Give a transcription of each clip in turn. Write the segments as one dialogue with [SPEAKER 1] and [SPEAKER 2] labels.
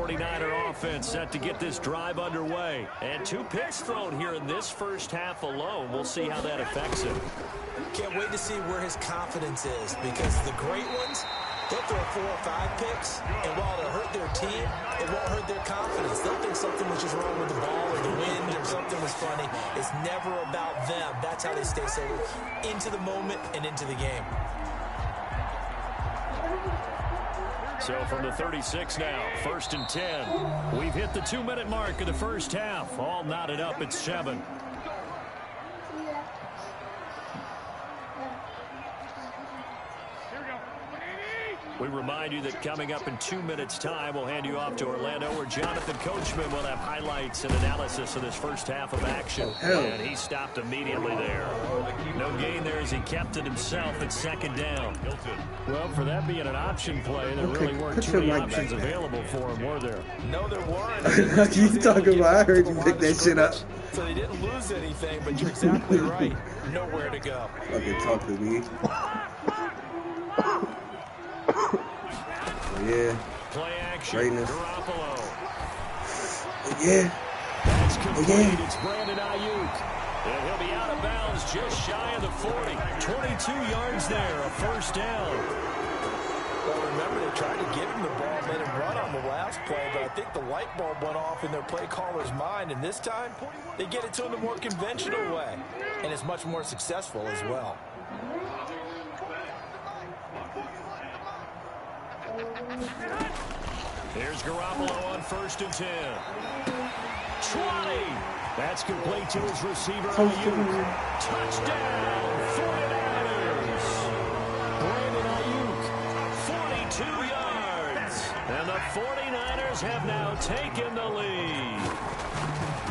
[SPEAKER 1] 49er offense set to get this drive underway. And 2 picks thrown here in this first half alone. We'll see how that affects him.
[SPEAKER 2] Can't wait to see where his confidence is, because the great ones, they'll throw 4 or 5 picks, and while it'll hurt their team, it won't hurt their confidence. They'll think something was just wrong with the ball or the wind or something was funny. It's never about them. That's how they stay so into the moment and into the game.
[SPEAKER 1] So from the 36 now, 1st and 10. We've hit the 2-minute mark of the first half. All knotted up at 7. We remind you that coming up in 2 minutes' time, we'll hand you off to Orlando, where Jonathan Coachman will have highlights and analysis of this first half of action. And he stopped immediately there. No gain there as he kept it himself at 2nd down. Well, for that being an option play, there really weren't too many options available for him, were there?
[SPEAKER 2] No, there weren't.
[SPEAKER 3] What you talking about? I heard you pick that shit up.
[SPEAKER 2] So they didn't lose anything, but you're exactly right. Nowhere to go.
[SPEAKER 3] Fucking talk to me. Yeah.
[SPEAKER 1] Play action.
[SPEAKER 3] Greatness.
[SPEAKER 1] Garoppolo.
[SPEAKER 3] Yeah.
[SPEAKER 1] That's complete. It's Brandon Ayuk. And he'll be out of bounds just shy of the 40. 22 yards there, a 1st down.
[SPEAKER 2] Well, remember, they tried to give him the ball and let him run on the last play, but I think the light bulb went off in their play caller's mind, and this time they get it to him the more conventional way, and it's much more successful as well.
[SPEAKER 1] Here's Garoppolo on 1st and 10. 20. That's complete to his receiver. Ayuk. Touchdown, 49ers. Brandon Ayuk, 42 yards. And the 49ers have now taken the lead.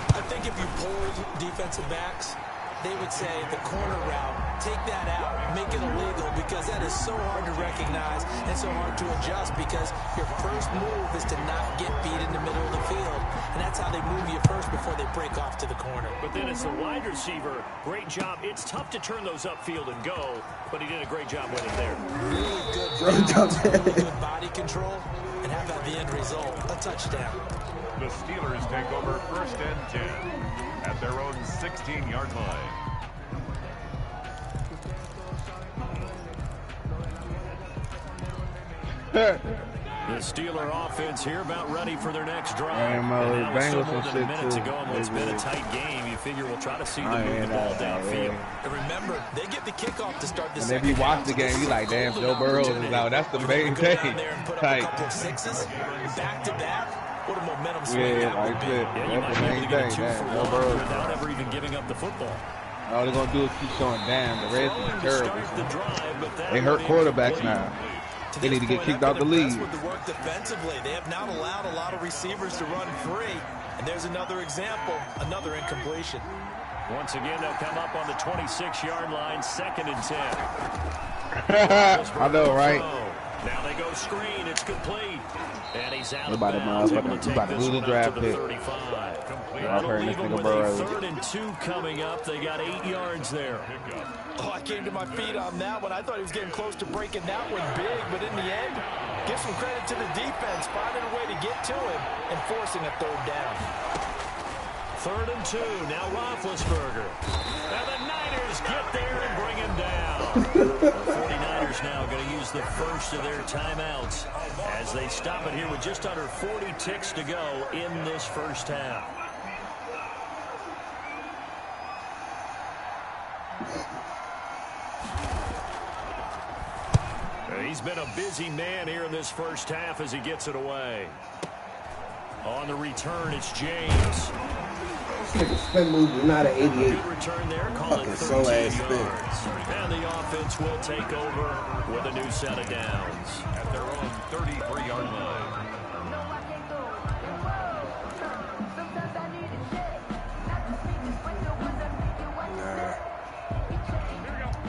[SPEAKER 2] I think if you polled defensive backs, they would say the corner route, take that out, make it illegal, because that is so hard to recognize and so hard to adjust, because your first move is to not get beat in the middle of the field, and that's how they move you first before they break off to the corner.
[SPEAKER 1] But then as a wide receiver, great job. It's tough to turn those upfield and go, but he did a great job with it there.
[SPEAKER 2] Really good balance, really good body control, and how about the end result? A touchdown.
[SPEAKER 4] The Steelers take over 1st and 10 at their own 16-yard line.
[SPEAKER 1] The Steeler offense here about ready for their next drive.
[SPEAKER 5] And
[SPEAKER 1] now with
[SPEAKER 5] Bengals
[SPEAKER 1] more than a minute to
[SPEAKER 5] too.
[SPEAKER 1] go in what's been a tight game, you figure we'll try to see them move the ball downfield.
[SPEAKER 2] And remember, they get the kickoff to start the
[SPEAKER 5] And
[SPEAKER 2] second
[SPEAKER 5] if you watch
[SPEAKER 2] half,
[SPEAKER 5] the game, you like, damn,
[SPEAKER 2] golden
[SPEAKER 5] Joe Burrows is
[SPEAKER 2] opportunity.
[SPEAKER 5] out. That's the
[SPEAKER 2] You
[SPEAKER 5] main
[SPEAKER 2] go
[SPEAKER 5] thing.
[SPEAKER 2] down there and put up a
[SPEAKER 5] Tight.
[SPEAKER 2] couple of 6s, back-to-back. What a momentum swing
[SPEAKER 5] Yeah,
[SPEAKER 2] that would
[SPEAKER 5] like
[SPEAKER 2] be.
[SPEAKER 5] that.
[SPEAKER 1] Yeah, you might
[SPEAKER 5] That's the
[SPEAKER 1] be able
[SPEAKER 5] main
[SPEAKER 1] to get a
[SPEAKER 5] thing.
[SPEAKER 1] 2 for
[SPEAKER 5] Joe
[SPEAKER 1] 1
[SPEAKER 5] Burrows.
[SPEAKER 1] without ever even giving up the football.
[SPEAKER 5] All they're going to do is keep showing, damn, the Reds
[SPEAKER 1] Throwing
[SPEAKER 5] is
[SPEAKER 1] to
[SPEAKER 5] terrible.
[SPEAKER 1] start the drive, but that
[SPEAKER 5] They hurt
[SPEAKER 1] one
[SPEAKER 5] quarterbacks
[SPEAKER 1] incomplete.
[SPEAKER 5] now. They need to get kicked out the league.
[SPEAKER 2] With the work defensively, they have not allowed a lot of receivers to run free. And there's another example, another incompletion.
[SPEAKER 1] Once again, they'll come up on the 26-yard line, 2nd and 10.
[SPEAKER 5] I know, right?
[SPEAKER 1] Now they go screen. It's complete. And he's out of
[SPEAKER 5] About
[SPEAKER 1] bounds.
[SPEAKER 5] to
[SPEAKER 1] Able to take this
[SPEAKER 5] lose the
[SPEAKER 1] one out
[SPEAKER 5] draft
[SPEAKER 1] to the
[SPEAKER 5] pick.
[SPEAKER 1] 35.
[SPEAKER 5] I've
[SPEAKER 1] That'll
[SPEAKER 5] heard
[SPEAKER 1] leave
[SPEAKER 5] this
[SPEAKER 1] them
[SPEAKER 5] nigga
[SPEAKER 1] with
[SPEAKER 5] Burrow.
[SPEAKER 1] a 3rd and 2 coming up. They got 8 yards there.
[SPEAKER 2] Oh, I came to my feet on that one. I thought he was getting close to breaking that one big, but in the end, give some credit to the defense, finding a way to get to him and forcing a 3rd down.
[SPEAKER 1] 3rd and 2. Now Roethlisberger. And the Niners get there and bring him down. The 49ers now going to use the first of their timeouts as they stop it here with just under 40 ticks to go in this first half. He's been a busy man here in this first half as he gets it away. On the return, it's James.
[SPEAKER 3] Spin move is not an 88.
[SPEAKER 1] Good return there. Call it 13
[SPEAKER 3] ass
[SPEAKER 1] yards. And the offense will take over with a new set of downs.
[SPEAKER 4] At their own 33-yard line.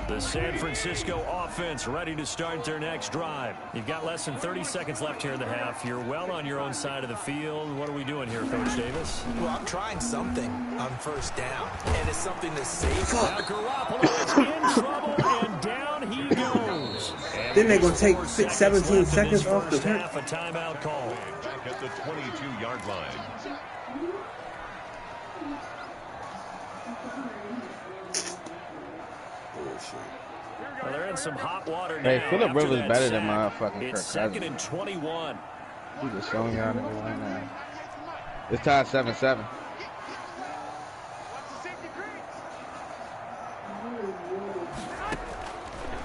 [SPEAKER 1] The San Francisco offense ready to start their next drive. You've got less than 30 seconds left here in the half. You're well on your own side of the field. What are we doing here, Coach Davis?
[SPEAKER 2] Well, I'm trying something on 1st down, and it's something that's safe.
[SPEAKER 1] Now Garoppolo is in trouble, and down he goes.
[SPEAKER 3] Then they're going to take 17 seconds off the
[SPEAKER 1] half. A timeout call.
[SPEAKER 4] at the 22-yard line.
[SPEAKER 1] Well, they're in some hot water now.
[SPEAKER 5] Hey, Phillip Rivers better than
[SPEAKER 1] sack.
[SPEAKER 5] my fucking Kirk
[SPEAKER 1] It's
[SPEAKER 5] Cousins.
[SPEAKER 1] 2nd and 21.
[SPEAKER 5] He's just showing y'all niggas right now. It's tied 7-7.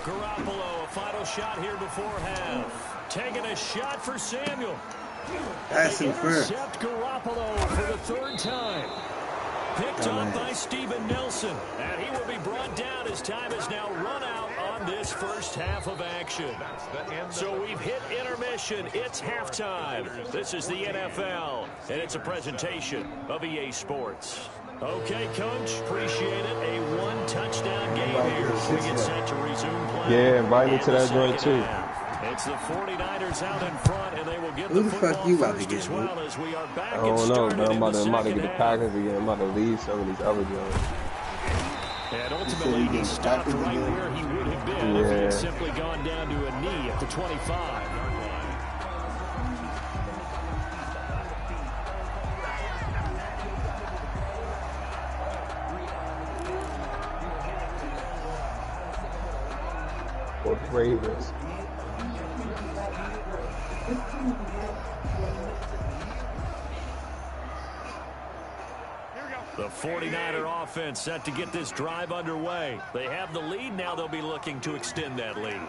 [SPEAKER 1] Garoppolo, a final shot here before half. Taking a shot for Samuel.
[SPEAKER 3] That's him first.
[SPEAKER 1] Intercept Garoppolo for the 3rd time. Picked off by Steven Nelson. And he will be brought down as time has now run out on this first half of action. So we've hit intermission. It's halftime. This is the NFL, and it's a presentation of EA Sports. Okay, Coach, appreciate it. A 1-touchdown game here as we get set to resume play.
[SPEAKER 6] Yeah, invite me to that joint too.
[SPEAKER 1] It's the 49ers out in front, and they will get
[SPEAKER 3] Who the fuck you about to
[SPEAKER 1] first
[SPEAKER 3] get,
[SPEAKER 1] as well as we are back
[SPEAKER 6] I don't know,
[SPEAKER 1] started
[SPEAKER 6] but I'm
[SPEAKER 1] in
[SPEAKER 6] about to get the
[SPEAKER 1] half.
[SPEAKER 6] Packers again. I'm about to leave some of these other joints.
[SPEAKER 1] And ultimately, he stopped right where he would have been if he had simply gone down to a knee at the 25.
[SPEAKER 6] Or Ravens.
[SPEAKER 1] The 49er offense set to get this drive underway. They have the lead. Now they'll be looking to extend that lead.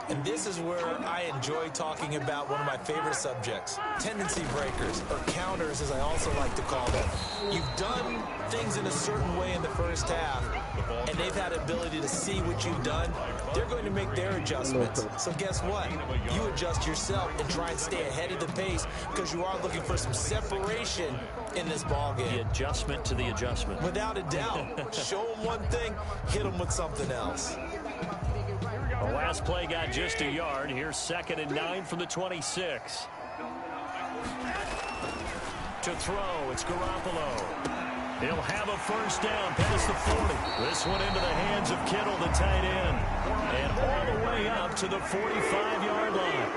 [SPEAKER 2] And this is where I enjoy talking about one of my favorite subjects, tendency breakers, or counters as I also like to call them. You've done things in a certain way in the first half, and they've had ability to see what you've done. They're going to make their adjustments. So guess what? You adjust yourself and try and stay ahead of the pace because you are looking for some separation in this ball game.
[SPEAKER 1] The adjustment to the adjustment.
[SPEAKER 2] Without a doubt. Show them one thing, hit them with something else.
[SPEAKER 1] The last play got just a yard. Here's 2nd and 9 from the 26. To throw, it's Garoppolo. He'll have a first down past the 40. This one into the hands of Kittle, the tight end. And all the way up to the 45-yard line.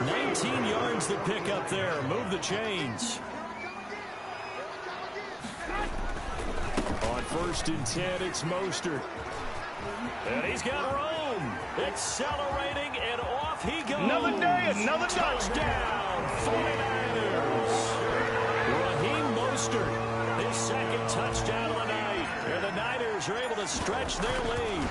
[SPEAKER 1] 19 yards the pick up there. Move the chains. On 1st and 10, it's Mostert. And he's got room. Accelerating, and off he goes.
[SPEAKER 5] Another day, another
[SPEAKER 1] touchdown. 49ers. Raheem Mostert, his 2nd touchdown of the night. And the Niners are able to stretch their lead.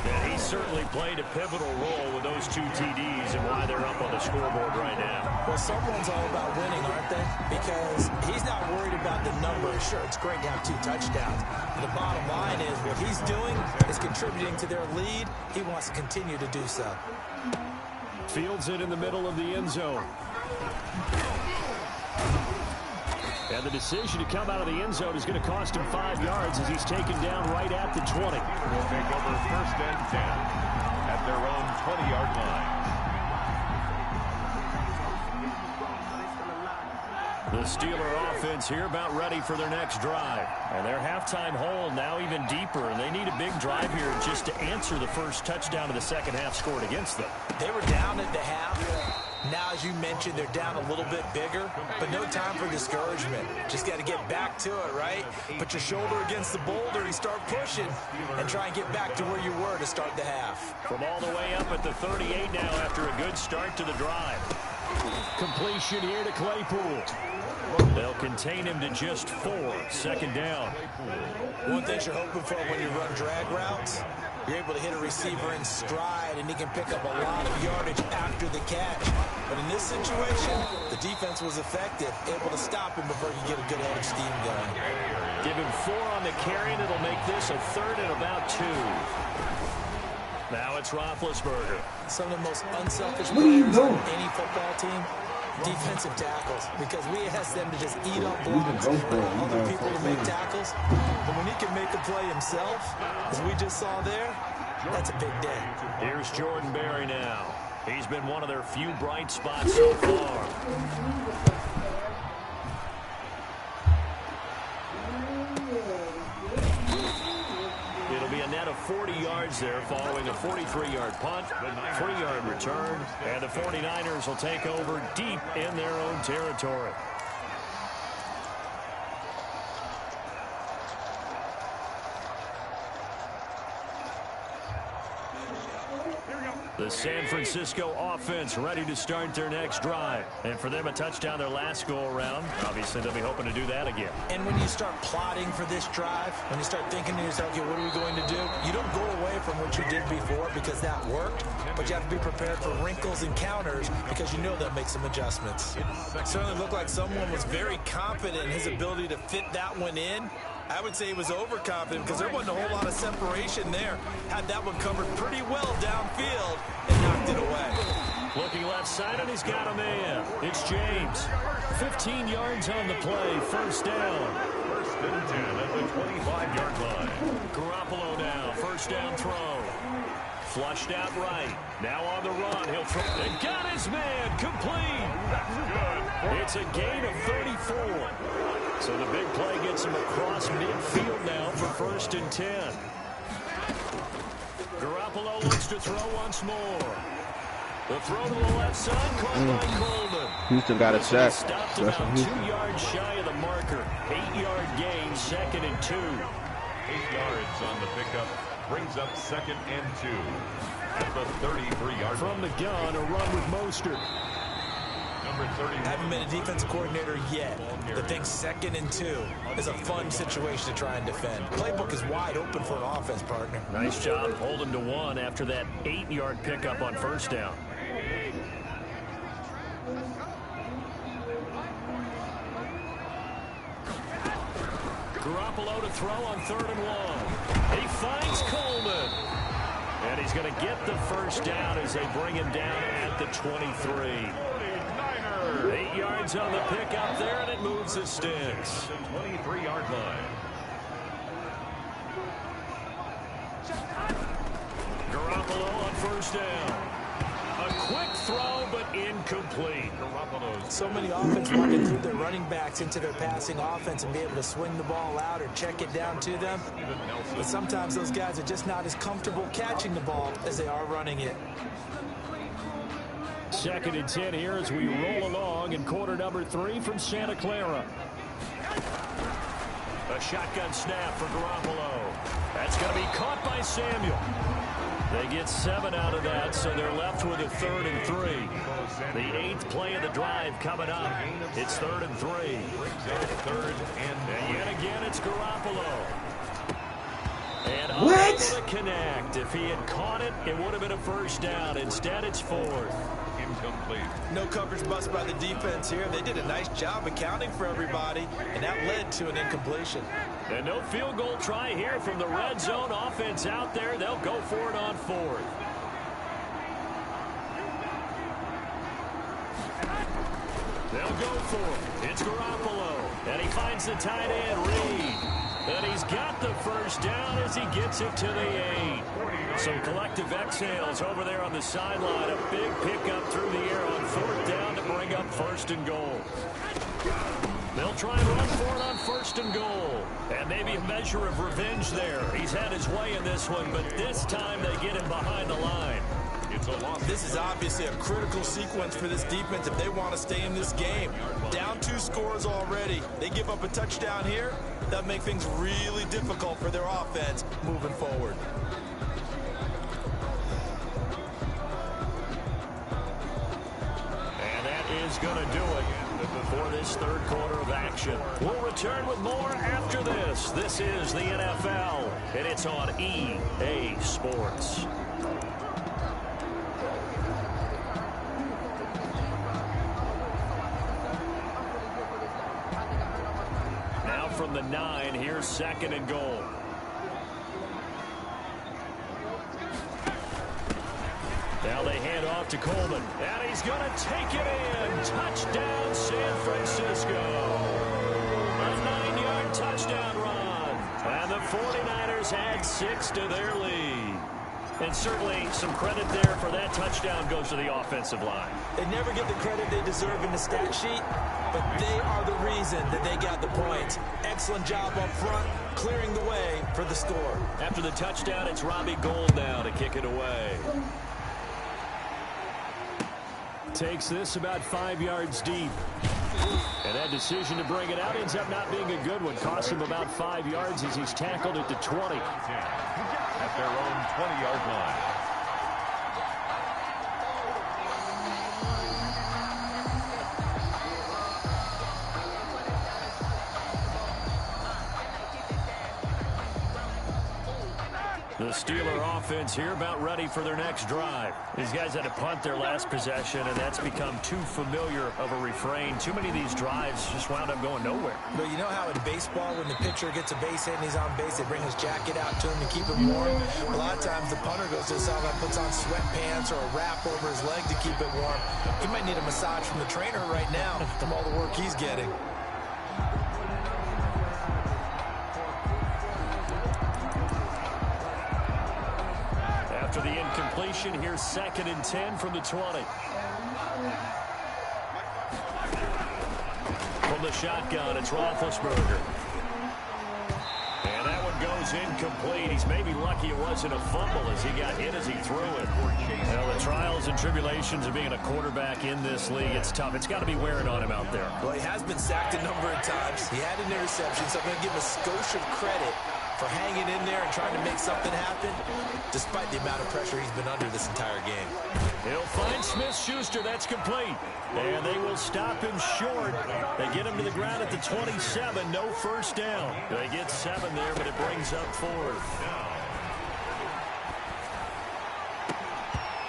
[SPEAKER 1] And he certainly played a pivotal role with those 2 TDs and why they're up on the scoreboard right now.
[SPEAKER 2] Well, someone's all about winning, aren't they? Because he's not worried about the numbers. Sure, it's great to have 2 touchdowns. But the bottom line is what he's doing is contributing to their lead. He wants to continue to do so.
[SPEAKER 1] Fields it in the middle of the end zone. And the decision to come out of the end zone is going to cost him 5 yards as he's taken down right at the 20.
[SPEAKER 4] Will take over 1st and 10 at their own 20-yard line.
[SPEAKER 1] The Steeler offense here about ready for their next drive. And their halftime hole now even deeper, and they need a big drive here just to answer the first touchdown of the second half scored against them.
[SPEAKER 2] They were down at the half. Now, as you mentioned, they're down a little bit bigger, but no time for discouragement. Just got to get back to it, right? Put your shoulder against the boulder and start pushing and try and get back to where you were to start the half.
[SPEAKER 1] From all the way up at the 38 now after a good start to the drive. Completion here to Claypool. They'll contain him to just 4. 2nd down.
[SPEAKER 2] One thing you're hoping for when you run drag routes, you're able to hit a receiver in stride, and he can pick up a lot of yardage after the catch. But in this situation, the defense was effective, able to stop him before you get a good head of steam going.
[SPEAKER 1] Give him 4 on the carry, and it'll make this a 3rd and about 2. Now it's Roethlisberger.
[SPEAKER 2] Some of the most unselfish players on any football team, defensive tackles, because we ask them to just eat up blocks for other people to make tackles. But when he can make a play himself, as we just saw there, that's a big day.
[SPEAKER 1] Here's Jordan Berry now. He's been one of their few bright spots so far. It'll be a net of 40 yards there following a 43-yard punt, 3-yard return, and the 49ers will take over deep in their own territory. The San Francisco offense ready to start their next drive. And for them, a touchdown their last go-around. Obviously, they'll be hoping to do that again.
[SPEAKER 2] And when you start plotting for this drive, when you start thinking to yourself, okay, what are we going to do? You don't go away from what you did before because that worked, but you have to be prepared for wrinkles and counters because you know they'll make some adjustments. It certainly looked like someone was very confident in his ability to fit that one in. I would say he was overconfident because there wasn't a whole lot of separation there. Had that one covered pretty well downfield and knocked it away.
[SPEAKER 1] Looking left side, and he's got a man. It's James. 15 yards on the play. First down.
[SPEAKER 4] First and 10 at the 25-yard line.
[SPEAKER 1] Garoppolo now. First down throw. Flushed out right. Now on the run. He'll throw. And got his man. Complete.
[SPEAKER 4] That's good.
[SPEAKER 1] It's a gain of 34. So the big play gets him across midfield now for first and 10. Garoppolo looks to throw once more. The throw to the left side, caught by Coleman.
[SPEAKER 5] Houston got a sack.
[SPEAKER 1] Stopped about 2 yards shy of the marker. 8-yard gain, second and 2.
[SPEAKER 4] 8 yards on the pickup. Brings up second and 2 at the 33-yard
[SPEAKER 1] From the gun, a run with Mostert.
[SPEAKER 4] Number 30.
[SPEAKER 2] Haven't been a defensive coordinator yet. The thing second and 2 is a fun situation to try and defend. Playbook is wide open for an offense, partner.
[SPEAKER 1] Nice job holding to 1 after that 8-yard pickup on first down. Garoppolo to throw on 3rd and 1. He finds Coleman. And he's going to get the first down as they bring him down at the 23. 8 yards on the pickup there, and it moves the sticks.
[SPEAKER 4] 23-yard line.
[SPEAKER 1] Garoppolo on first down. A quick throw, but incomplete.
[SPEAKER 2] So many offense want to include their running backs into their passing offense and be able to swing the ball out or check it down to them. But sometimes those guys are just not as comfortable catching the ball as they are running it.
[SPEAKER 1] Second and 10 here as we roll along in quarter number 3 from Santa Clara. A shotgun snap for Garoppolo. That's going to be caught by Samuel. They get 7 out of that, so they're left with a 3rd and 3. The 8th play of the drive coming up. It's 3rd and 3. And yet again, it's Garoppolo. And unable to connect. If he had caught it, it would have been a first down. Instead, it's 4th.
[SPEAKER 4] Incomplete.
[SPEAKER 2] No coverage bust by the defense here. They did a nice job accounting for everybody, and that led to an incompletion.
[SPEAKER 1] And no field goal try here from the red zone offense out there. They'll go for it on 4th. They'll go for it. It's Garoppolo. And he finds the tight end, Reed. And he's got the first down as he gets it to the 8. Some collective exhales over there on the sideline. A big pickup through the air on 4th down to bring up 1st and goal. They'll try and run for it on 1st and goal. And maybe a measure of revenge there. He's had his way in this one, but this time they get him behind the line.
[SPEAKER 2] This is obviously a critical sequence for this defense if they want to stay in this game. Down 2 scores already. They give up a touchdown here. That make things really difficult for their offense moving forward.
[SPEAKER 1] And that is going to do it for this 3rd quarter of action. We'll return with more after this. This is the NFL, and it's on EA Sports. Now from the 9, here's 2nd and goal. Now they hand off to Coleman, and he's going to take it in. Touchdown, San Francisco. A 9-yard touchdown run. And the 49ers add 6 to their lead. And certainly some credit there for that touchdown goes to the offensive line.
[SPEAKER 2] They never get the credit they deserve in the stat sheet, but they are the reason that they got the points. Excellent job up front, clearing the way for the score.
[SPEAKER 1] After the touchdown, it's Robbie Gould now to kick it away. Takes this about 5 yards deep. And that decision to bring it out ends up not being a good one. Costs him about 5 yards as he's tackled at the 20.
[SPEAKER 4] At their own 20-yard line.
[SPEAKER 1] The Steeler offense here about ready for their next drive. These guys had to punt their last possession, and that's become too familiar of a refrain. Too many of these drives just wound up going nowhere.
[SPEAKER 2] But you know how in baseball, when the pitcher gets a base hit and he's on base, they bring his jacket out to him to keep him warm? A lot of times the punter goes to the sideline, puts on sweatpants or a wrap over his leg to keep it warm. He might need a massage from the trainer right now from all the work he's getting.
[SPEAKER 1] After the incompletion, here's 2nd and 10 from the 20. From the shotgun, it's Roethlisberger. And that one goes incomplete. He's maybe lucky it wasn't a fumble as he got hit as he threw it. Well, the trials and tribulations of being a quarterback in this league, it's tough. It's got to be wearing on him out there.
[SPEAKER 2] Well, he has been sacked a number of times. He had an interception, so I'm going to give him a skosh of credit for hanging in there and trying to make something happen, despite the amount of pressure he's been under this entire game.
[SPEAKER 1] He'll find Smith-Schuster. That's complete. And they will stop him short. They get him to the ground at the 27. No first down. They get 7 there, but it brings up 4th.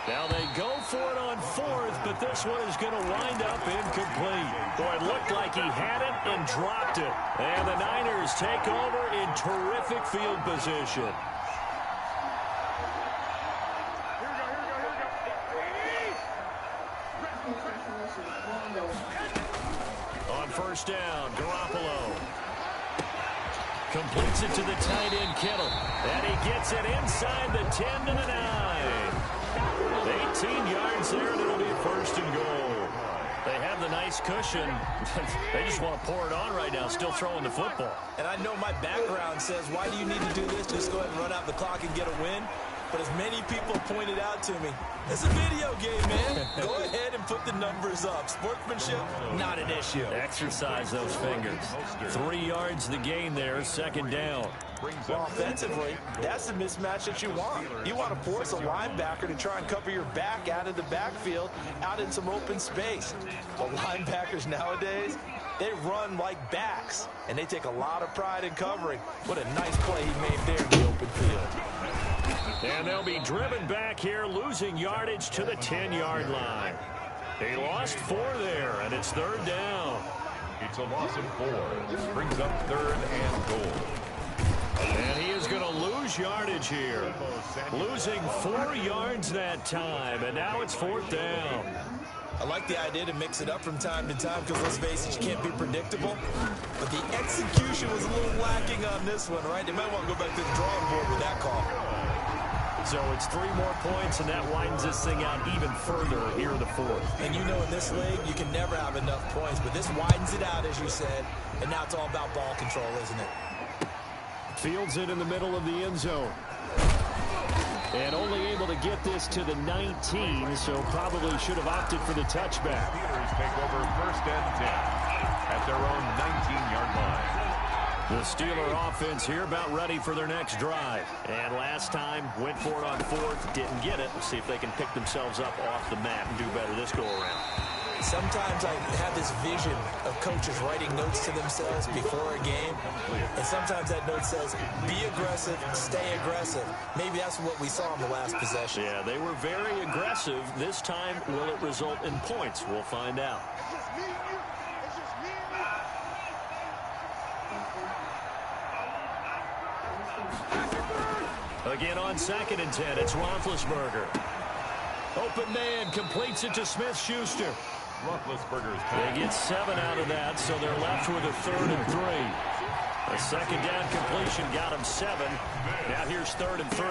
[SPEAKER 1] Now they go for it on 4th, but this one is going to wind up incomplete. Boy, it looked like he had it and dropped it. And the Niners take over in terrific field position. On first down, Garoppolo completes it to the tight end, Kittle. And he gets it inside the 10 to the 9. 18 yards there, and it'll be 1st and goal. They have the nice cushion. They just want to pour it on right now, still throwing the football.
[SPEAKER 2] And I know my background says, why do you need to do this? Just go ahead and run out the clock and get a win. But as many people pointed out to me, it's a video game, man. Go ahead and put the numbers up. Sportsmanship, not an issue.
[SPEAKER 1] Exercise those fingers. 3 yards the gain there, 2nd down.
[SPEAKER 2] Well, offensively, that's the mismatch that you want. You want to force a linebacker to try and cover your back out of the backfield, out in some open space. Well, linebackers nowadays, they run like backs, and they take a lot of pride in covering. What a nice play he made there in the open field.
[SPEAKER 1] And they'll be driven back here, losing yardage to the 10-yard line. He lost 4 there, and it's 3rd down.
[SPEAKER 4] It's a loss of 4. This brings up 3rd and goal.
[SPEAKER 1] And he is going to lose yardage here. Losing 4 yards that time, and now it's 4th down.
[SPEAKER 2] I like the idea to mix it up from time to time because, let's face it, you can't be predictable. But the execution was a little lacking on this one, right? They might want to go back to the drawing board with that call.
[SPEAKER 1] So it's 3 more points, and that widens this thing out even further here in the 4th.
[SPEAKER 2] And you know in this league, you can never have enough points, but this widens it out, as you said, and now it's all about ball control, isn't it?
[SPEAKER 1] Fields it in the middle of the end zone. And only able to get this to the 19, so probably should have opted for the touchback.
[SPEAKER 4] Steelers take over 1st and 10 at their own 19-yard line.
[SPEAKER 1] The Steeler offense here about ready for their next drive. And last time, went for it on 4th, didn't get it. We'll see if they can pick themselves up off the mat and do better this go-around.
[SPEAKER 2] Sometimes I have this vision of coaches writing notes to themselves before a game, and sometimes that note says, be aggressive, stay aggressive. Maybe that's what we saw in the last possession.
[SPEAKER 1] Yeah, they were very aggressive. This time, will it result in points? We'll find out. Again on 2nd and 10, it's Roethlisberger. Open man, completes it to Smith-Schuster. They get 7 out of that, so they're left with a 3rd and 3. A 2nd down completion got them 7. Now here's 3rd and 3.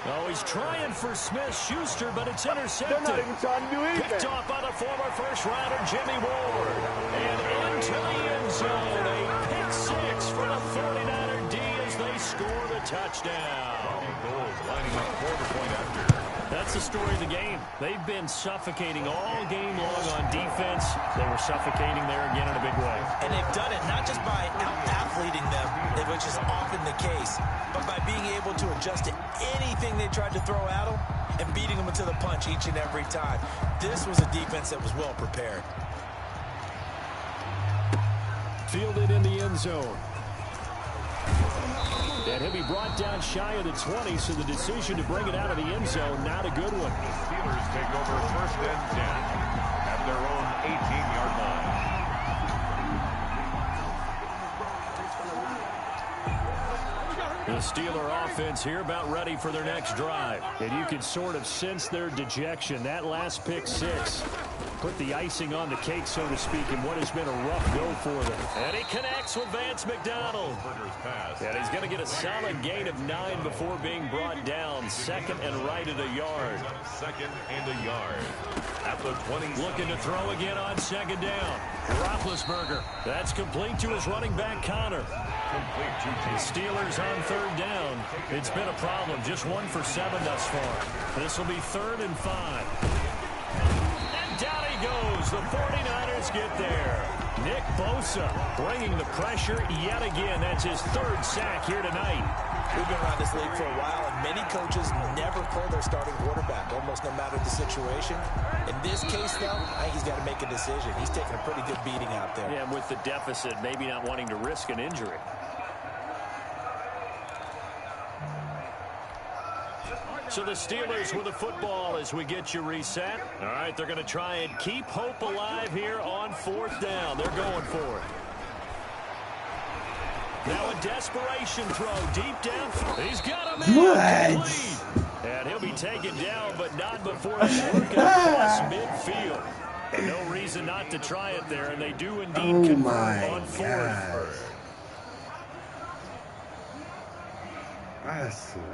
[SPEAKER 1] Oh, he's trying for Smith-Schuster, but it's intercepted.
[SPEAKER 5] They're not even trying to do anything.
[SPEAKER 1] Picked off by the former first-rounder Jimmy Ward. And into the end zone. A pick six for the 49er D as they score the touchdown.
[SPEAKER 4] Goals lining up for the point after.
[SPEAKER 1] That's the story of the game. They've been suffocating all game long on defense. They were suffocating there again in a big way.
[SPEAKER 2] And they've done it not just by out-athleting them, which is often the case, but by being able to adjust to anything they tried to throw at them and beating them into the punch each and every time. This was a defense that was well prepared.
[SPEAKER 1] Fielded in the end zone. And he'll be brought down shy of the 20, so the decision to bring it out of the end zone, not a good one.
[SPEAKER 4] The Steelers take over first and 10 at their own 18-yard line.
[SPEAKER 1] The Steeler offense here about ready for their next drive. And you can sort of sense their dejection. That last pick six put the icing on the cake, so to speak, in what has been a rough go for them. And he connects with Vance McDonald. And he's going to get a solid gain of 9 before being brought down. Second and right at a yard.
[SPEAKER 4] Second and a yard. At the 20.
[SPEAKER 1] Looking to throw again on second down. Roethlisberger. That's complete to his running back, Connor. The Steelers on third down. It's been a problem. Just 1 for 7 thus far. This will be 3rd and 5. And down he goes. The 49ers get there. Nick Bosa bringing the pressure yet again. That's his 3rd sack here tonight.
[SPEAKER 2] We've been around this league for a while, and many coaches never pull their starting quarterback, almost no matter the situation. In this case, though, I think he's got to make a decision. He's taking a pretty good beating out there.
[SPEAKER 1] Yeah, and with the deficit, maybe not wanting to risk an injury. So the Steelers with the football as we get you reset. All right, they're going to try and keep hope alive here on 4th down. They're going for it. Now a desperation throw deep down. He's got him in. Complete. And he'll be taken down, but not before he's working across midfield. And no reason not to try it there, and they do indeed convert on 4th.
[SPEAKER 3] I swear.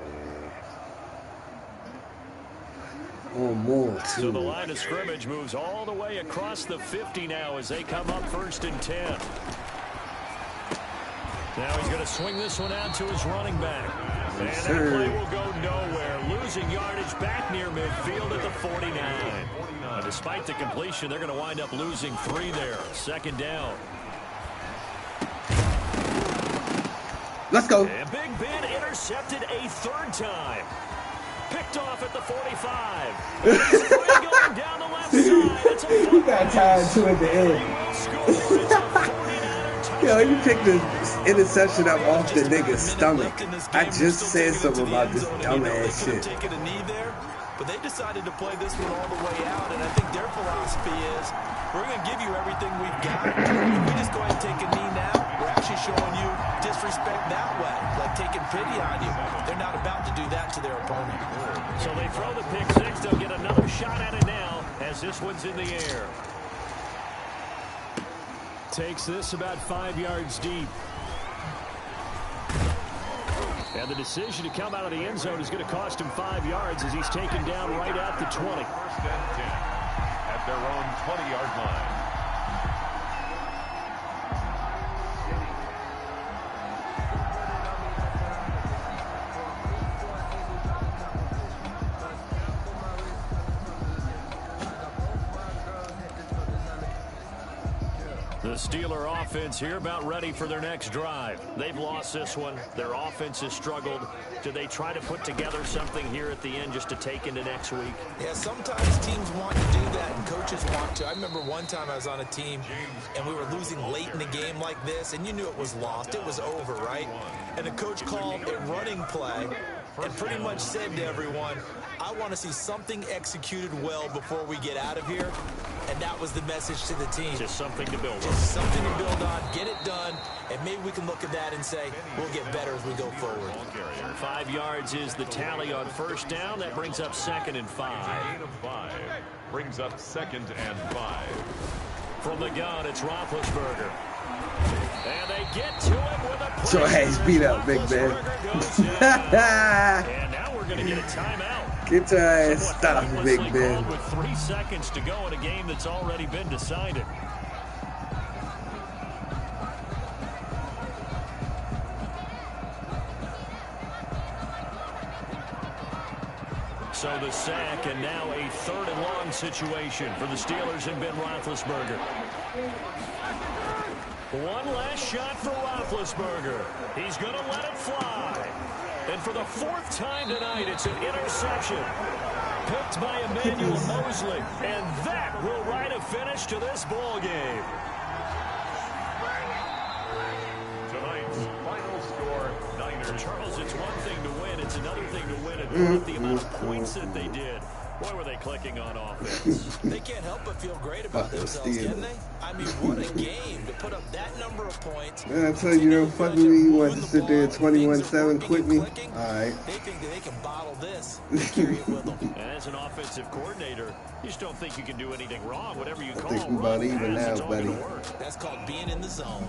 [SPEAKER 3] Oh, more, too.
[SPEAKER 1] So the line of scrimmage moves all the way across the 50 now as they come up 1st and 10. Now he's going to swing this one out to his running back. And that play will go nowhere. Losing yardage back near midfield at the 49. Despite the completion, they're going to wind up losing 3 there. 2nd down.
[SPEAKER 3] Let's go.
[SPEAKER 1] And Big Ben intercepted a 3rd time. Picked off at the 45. Going down the left side. It's a
[SPEAKER 3] he got tired too at the end. Yo, you picked the interception up off the nigga's stomach. I just said something about this dumbass shit.
[SPEAKER 2] Taking a knee there, but they decided to play this one all the way out, and I think their philosophy is we're going to give you everything we've got. If we just go ahead and take a knee now, we're actually showing you disrespect that way, like taking pity on you. They're not about to do that to their opponent.
[SPEAKER 1] So they throw the pick six. They'll get another shot at it now as this one's in the air. Takes this about 5 yards deep. And the decision to come out of the end zone is going to cost him 5 yards as he's taken down right at the 20.
[SPEAKER 4] 1st and 10 at their own 20-yard line.
[SPEAKER 1] The Steeler offense here about ready for their next drive. They've lost this one. Their offense has struggled. Do they try to put together something here at the end just to take into next week?
[SPEAKER 2] Yeah, sometimes teams want to do that and coaches want to. I remember one time I was on a team and we were losing late in the game like this, and you knew it was lost. It was over, right? And the coach called a running play and pretty much said to everyone, I want to see something executed well before we get out of here. And that was the message to the team.
[SPEAKER 1] Just something to build on.
[SPEAKER 2] Just something to build on, get it done, and maybe we can look at that and say, we'll get better as we go forward.
[SPEAKER 1] 5 yards is the tally on 1st down. That brings up 2nd and 5.
[SPEAKER 4] Gain of 5 brings up 2nd and 5.
[SPEAKER 1] From the gun, it's Roethlisberger. And they get to him with a
[SPEAKER 3] So ass beat up, big man.
[SPEAKER 1] And now we're we're going to get a timeout.
[SPEAKER 3] Get your ass stopped, Big Ben.
[SPEAKER 1] With 3 seconds to go in a game that's already been decided. So the sack, and now a 3rd and long situation for the Steelers and Ben Roethlisberger. One last shot for Roethlisberger. He's going to let it fly. And for the 4th time tonight, it's an interception. Picked by Emmanuel Mosley. And that will write a finish to this ball game.
[SPEAKER 4] Tonight's final score, Niners.
[SPEAKER 1] Charles, it's one thing to win. It's another thing to win and the amount of points that they did. Boy, were they clicking on offense.
[SPEAKER 2] They can't help but feel great about themselves, can they? I mean, what a game to put up that number of points.
[SPEAKER 3] Man, I tell you, don't fuck with me. You want to sit there 21-7, quit me? All right.
[SPEAKER 2] They think that they can bottle this and carry it with them.
[SPEAKER 1] And as an offensive coordinator, you just don't think you can do anything wrong. Whatever you call
[SPEAKER 3] I think we about even now, buddy.
[SPEAKER 2] That's called being in the zone.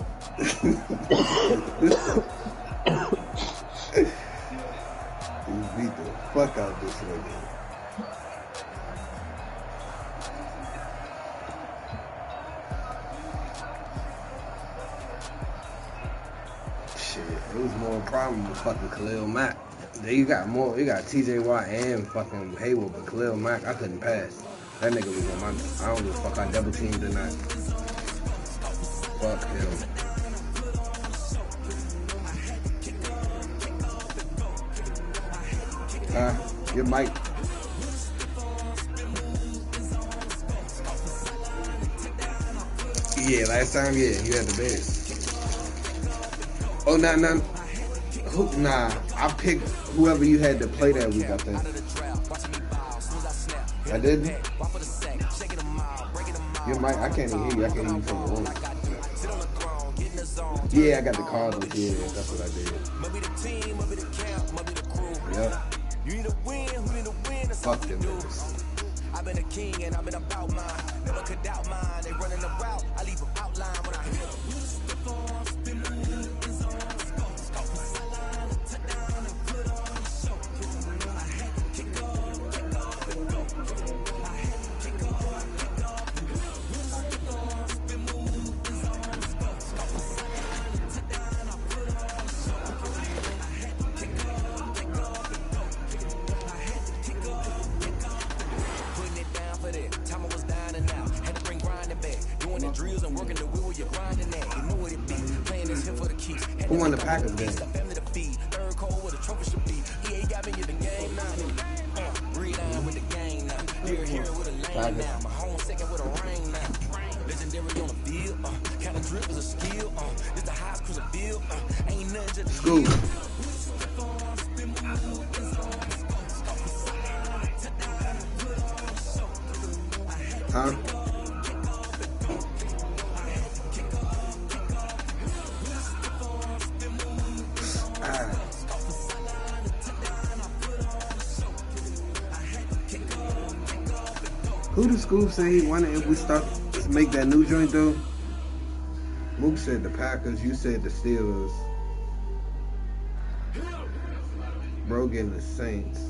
[SPEAKER 3] You beat the fuck out this nigga. Shit, it was more a problem with fucking Khalil Mack. Then you got TJ Watt and fucking Hayward, but Khalil Mack, I couldn't pass. That nigga was on my, I don't give a fuck, I double teamed or not. Fuck him. Your mic. Yeah, last time, yeah, you had the best. Oh, nah. I picked whoever you had to play that week, I think. I didn't? Your mic, I can't even hear you. I can't hear you from the room. Yeah, I got the Cardinals. Yeah, that's what I did. Yep. Fuck them niggas.
[SPEAKER 7] I've been a king and I've been about mine. Never could doubt mine. They running the route. I leave them outline when I hit them.
[SPEAKER 3] Who won the Packers game? School. Huh? Who the school say he wanted if we start to make that new joint though? Mook said the Packers, you said the Steelers. Bro getting the Saints.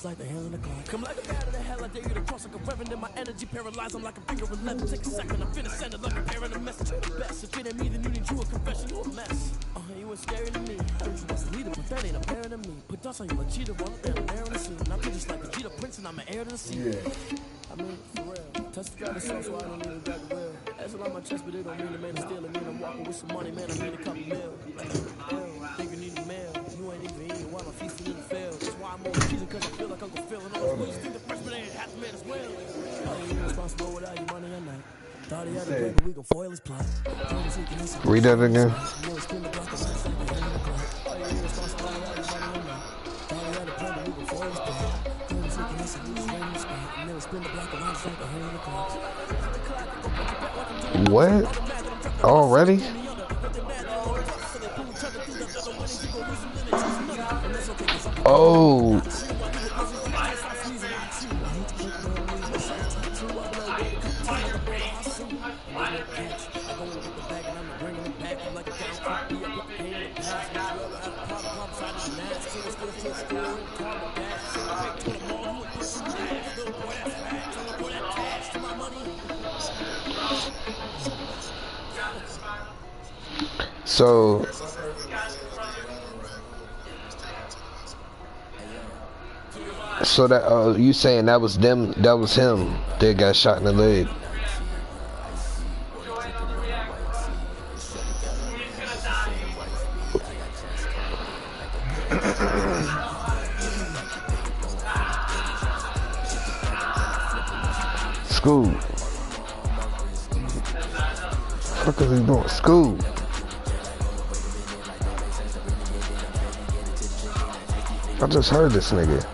[SPEAKER 7] Like the hell in the clock. Come like a bat of the hell, I dare you to cross like a reverend in my energy paralyzed. I'm like a finger 11. Take a second, I'm finna send it like a parent a message. Best if it ain't me, then you need you a confession. You a mess. You was scary to me. Heard you was a leader, but that ain't apparent to me. Put dust on you like cheetah, run up there, I'm wearing a suit. And I'm just like the cheetah prince, and I'm an heir to the sea. Yeah. I mean, for real. Testify the song, so I don't even got the will. That's on my chest, but it don't mean the man is stealing. Mean I'm walking with some money, man. I need a couple mil. Think you need a mail. You ain't even eating while I'm feasting in the field. That's why I'm over. season cause I feel like Uncle Phil and all his wheels think the freshman ain't half the man as well. Are you irresponsible without your money or not? Thought he had a plan, but we gon' foil his plot.
[SPEAKER 5] Read that again. What? Already? Oh. So that you saying that was them? That was him that got shot in the leg. School. What the fuck is he doing? School. I just heard this nigga.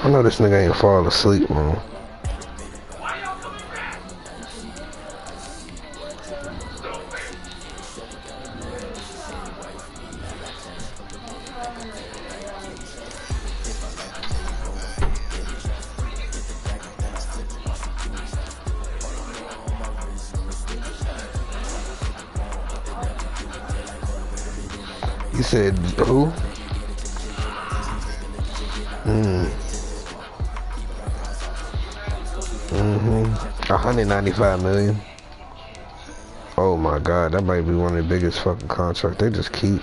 [SPEAKER 5] I know this nigga ain't fall asleep, man. You said who? $195 million. Oh my God, that might be one of the biggest fucking contracts. They just keep.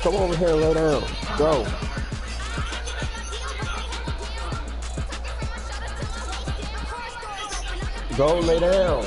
[SPEAKER 6] Come over here and lay down. Go. Go lay down.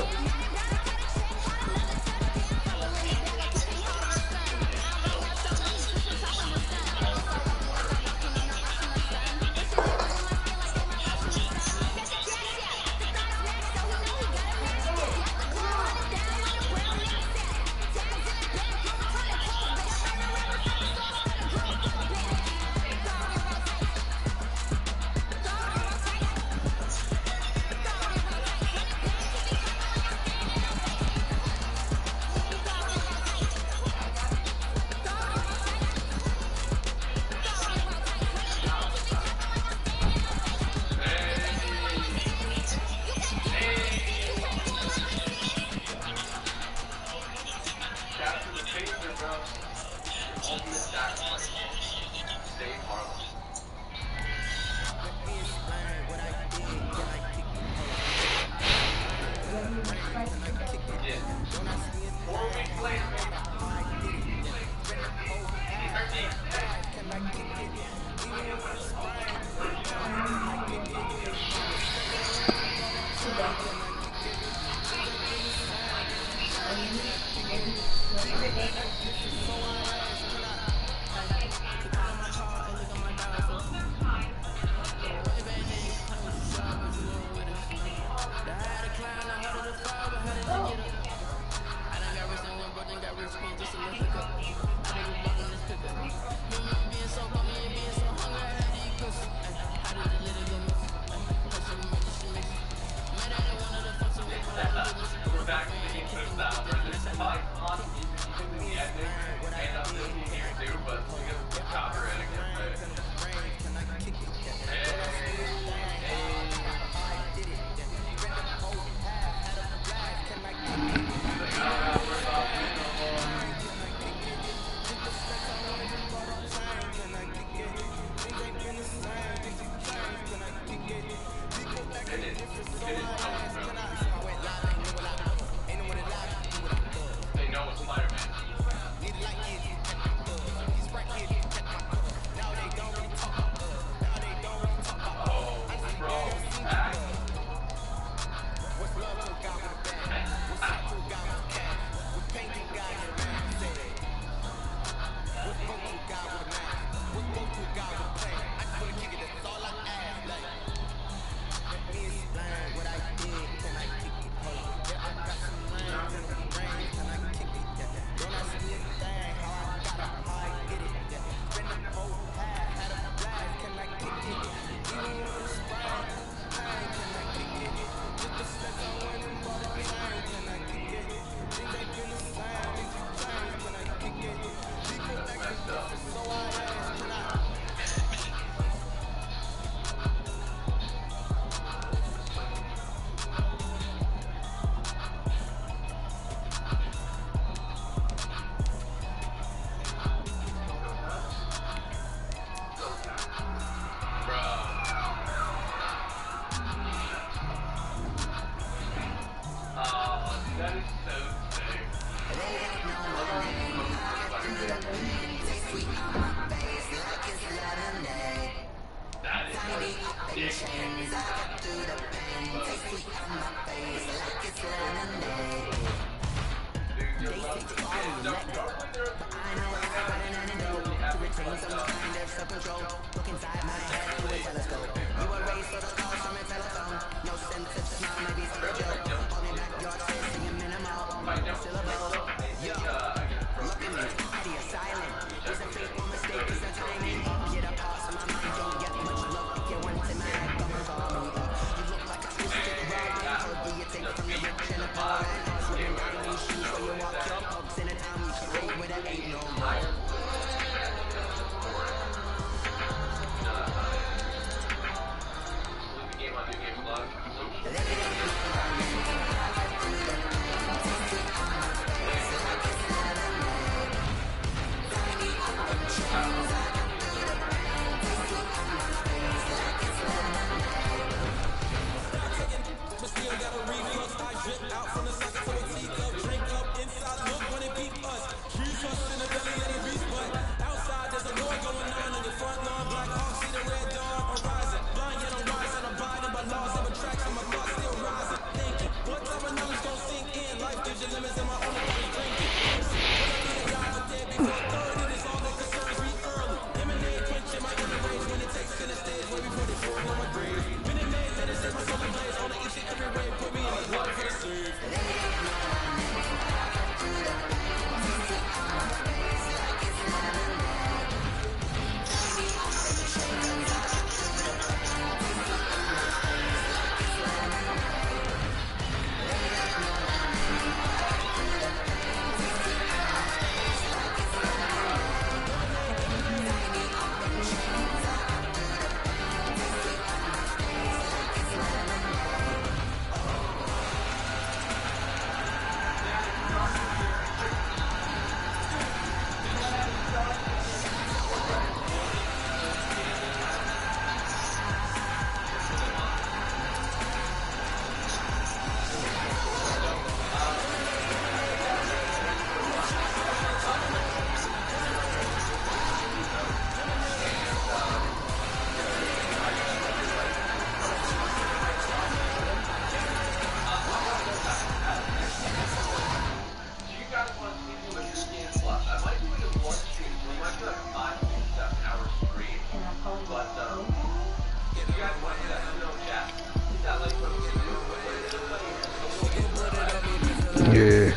[SPEAKER 5] Yeah.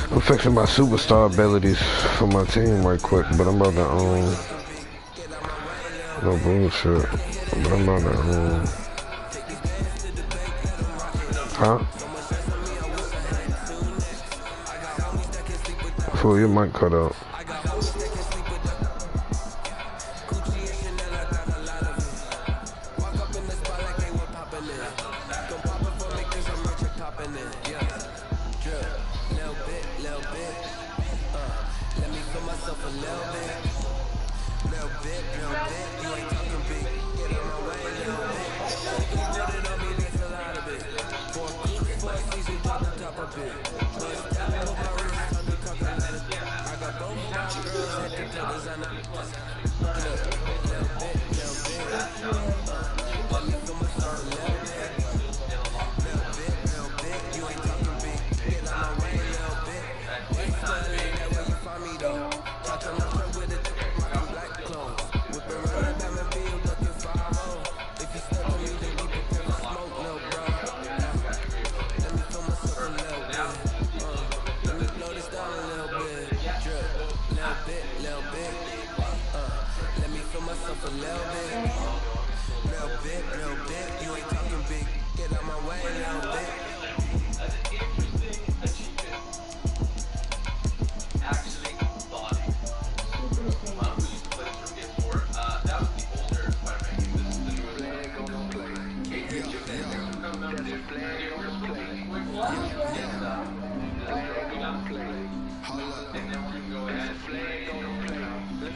[SPEAKER 5] I'm fixing my superstar abilities for my team right quick, but I'm about to no bullshit. But I'm about to huh? Fool, your mic cut out.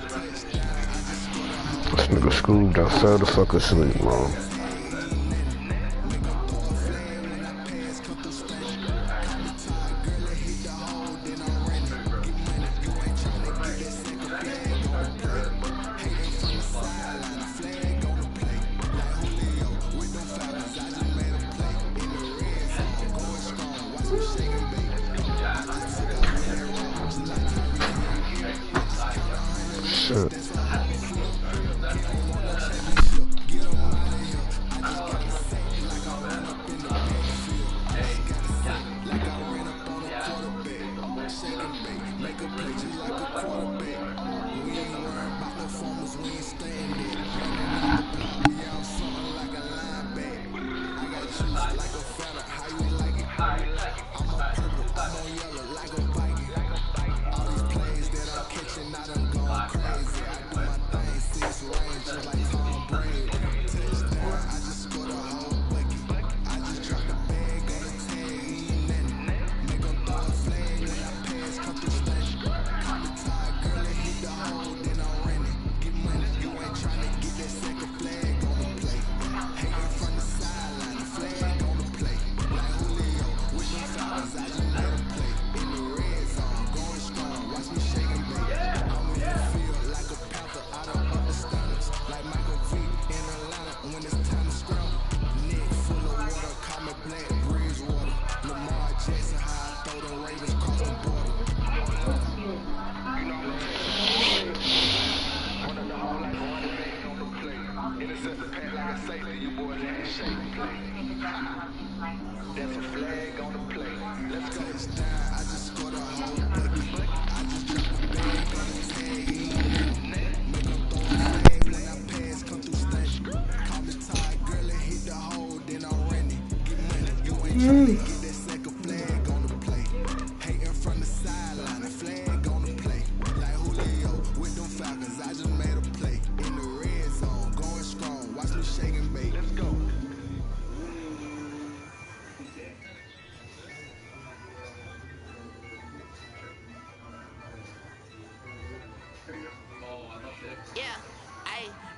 [SPEAKER 7] Touchdown.
[SPEAKER 5] Nigga Scoob done fell the fuck asleep, man. Shit.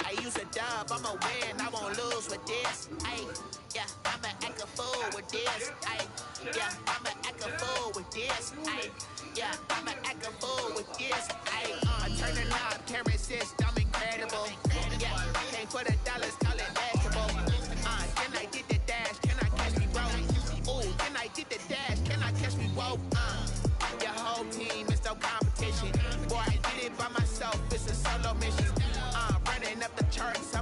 [SPEAKER 7] I use a dub, I'ma win, I won't lose with this. Yeah, I'ma act a fool with this. Yeah, I'ma act a fool with this. Yeah, I'ma act a fool with this. I turn the knob, can't resist, I'm incredible. Yeah, can't put $1, call it vegetable. Can I get the dash? Can I catch me roll? Ooh, can I get the dash? Can I catch me roll? Your whole team is no competition. Boy, I did it by myself, it's a solo mission. Running up the charts.